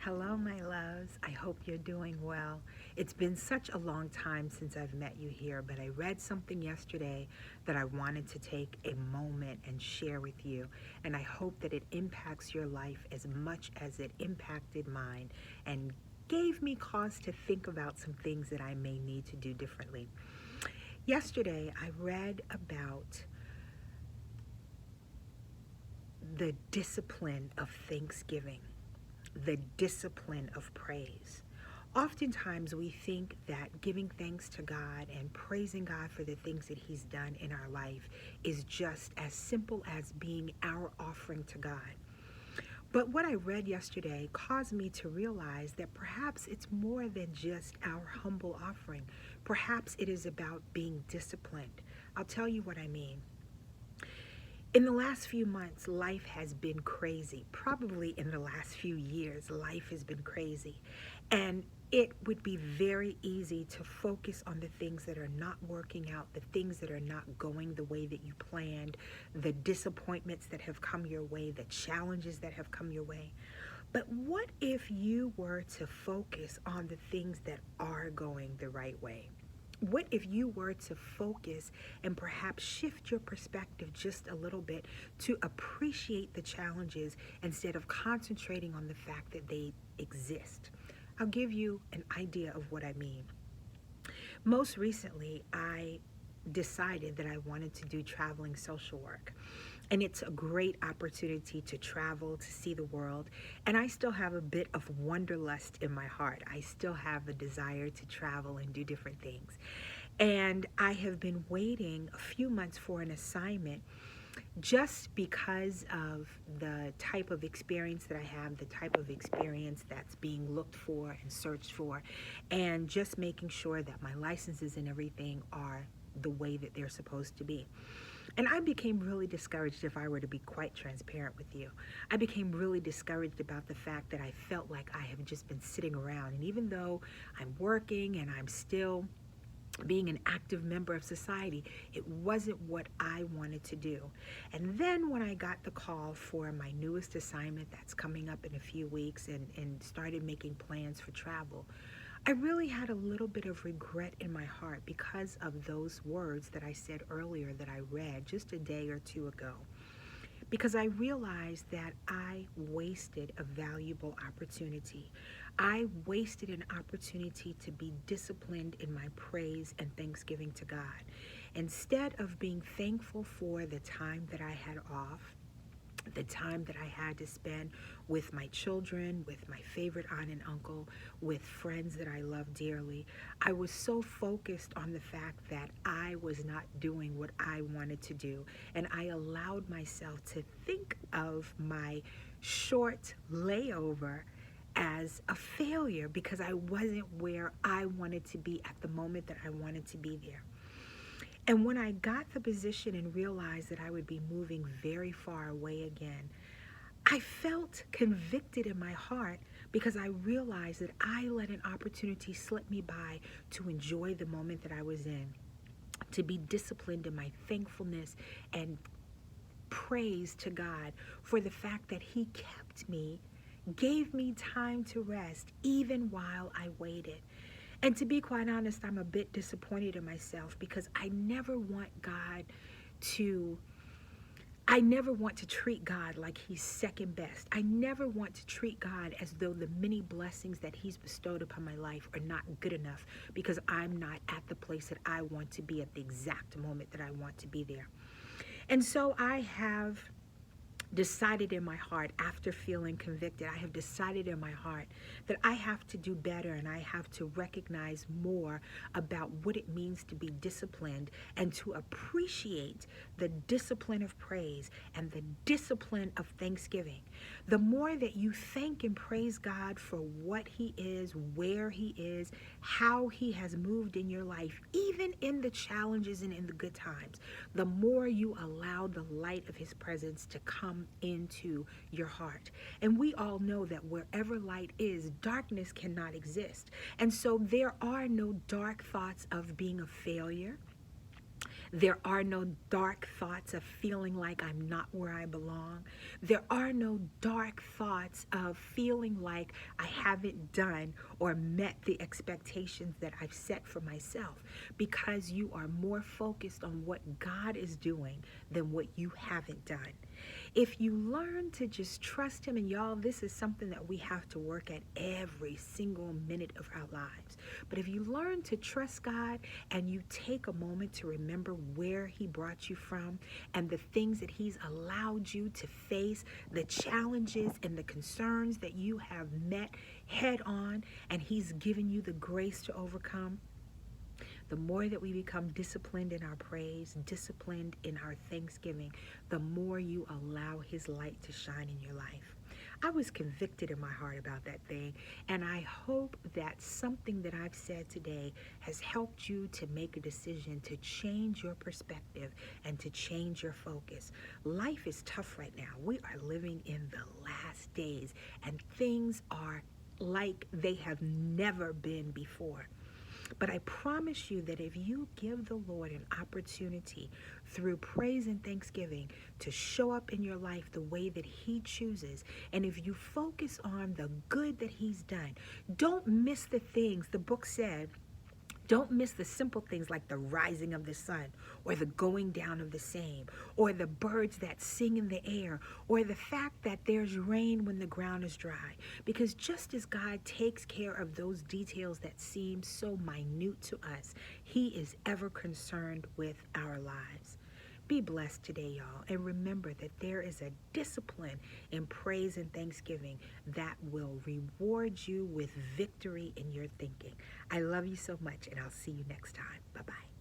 Hello, my loves. I hope you're doing well. It's been such a long time since I've met you here, but I read something yesterday that I wanted to take a moment and share with you. And I hope that it impacts your life as much as it impacted mine and gave me cause to think about some things that I may need to do differently. Yesterday, I read about the discipline of thanksgiving, the discipline of praise. Oftentimes, we think that giving thanks to God and praising God for the things that He's done in our life is just as simple as being our offering to God. But what I read yesterday caused me to realize that perhaps it's more than just our humble offering. Perhaps it is about being disciplined. I'll tell you what I mean. In the last few months, life has been crazy. Probably in the last few years, life has been crazy. And it would be very easy to focus on the things that are not working out, the things that are not going the way that you planned, the disappointments that have come your way, the challenges that have come your way. But what if you were to focus on the things that are going the right way? What if you were to focus and perhaps shift your perspective just a little bit to appreciate the challenges instead of concentrating on the fact that they exist? I'll give you an idea of what I mean. Most recently, I decided that I wanted to do traveling social work. And it's a great opportunity to travel, to see the world. And I still have a bit of wanderlust in my heart. I still have a desire to travel and do different things. And I have been waiting a few months for an assignment just because of the type of experience that I have, the type of experience that's being looked for and searched for, and just making sure that my licenses and everything are the way that they're supposed to be. And I became really discouraged, if I were to be quite transparent with you. I became really discouraged about the fact that I felt like I have just been sitting around. And even though I'm working and I'm still being an active member of society, it wasn't what I wanted to do. And then when I got the call for my newest assignment that's coming up in a few weeks and started making plans for travel, I really had a little bit of regret in my heart because of those words that I said earlier that I read just a day or two ago. Because I realized that I wasted a valuable opportunity. I wasted an opportunity to be disciplined in my praise and thanksgiving to God. Instead of being thankful for the time that I had off, the time that I had to spend with my children, with my favorite aunt and uncle, with friends that I love dearly. I was so focused on the fact that I was not doing what I wanted to do. And I allowed myself to think of my short layover as a failure because I wasn't where I wanted to be at the moment that I wanted to be there. And when I got the position and realized that I would be moving very far away again, I felt convicted in my heart because I realized that I let an opportunity slip me by to enjoy the moment that I was in, to be disciplined in my thankfulness and praise to God for the fact that He kept me, gave me time to rest even while I waited. And to be quite honest, I'm a bit disappointed in myself because to I never want to treat God like He's second best. I never want to treat God as though the many blessings that He's bestowed upon my life are not good enough because I'm not at the place that I want to be at the exact moment that I want to be there. And so I have decided in my heart, after feeling convicted, I have decided in my heart that I have to do better and I have to recognize more about what it means to be disciplined and to appreciate the discipline of praise and the discipline of thanksgiving. The more that you thank and praise God for what He is, where He is, how He has moved in your life, even in the challenges and in the good times, the more you allow the light of His presence to come into your heart. And we all know that wherever light is, darkness cannot exist. And so there are no dark thoughts of being a failure. There are no dark thoughts of feeling like I'm not where I belong. There are no dark thoughts of feeling like I haven't done or met the expectations that I've set for myself, because you are more focused on what God is doing than what you haven't done. If you learn to just trust Him, and y'all, this is something that we have to work at every single minute of our lives. But if you learn to trust God and you take a moment to remember where He brought you from and the things that He's allowed you to face, the challenges and the concerns that you have met head on, and He's given you the grace to overcome, the more that we become disciplined in our praise, disciplined in our thanksgiving, the more you allow His light to shine in your life. I was convicted in my heart about that thing, and I hope that something that I've said today has helped you to make a decision to change your perspective and to change your focus. Life is tough right now. We are living in the last days, and things are like they have never been before. But I promise you that if you give the Lord an opportunity through praise and thanksgiving to show up in your life the way that He chooses, and if you focus on the good that He's done, don't miss the things. The book said, don't miss the simple things like the rising of the sun or the going down of the same, or the birds that sing in the air, or the fact that there's rain when the ground is dry. Because just as God takes care of those details that seem so minute to us, He is ever concerned with our lives. Be blessed today, y'all, and remember that there is a discipline in praise and thanksgiving that will reward you with victory in your thinking. I love you so much, and I'll see you next time. Bye-bye.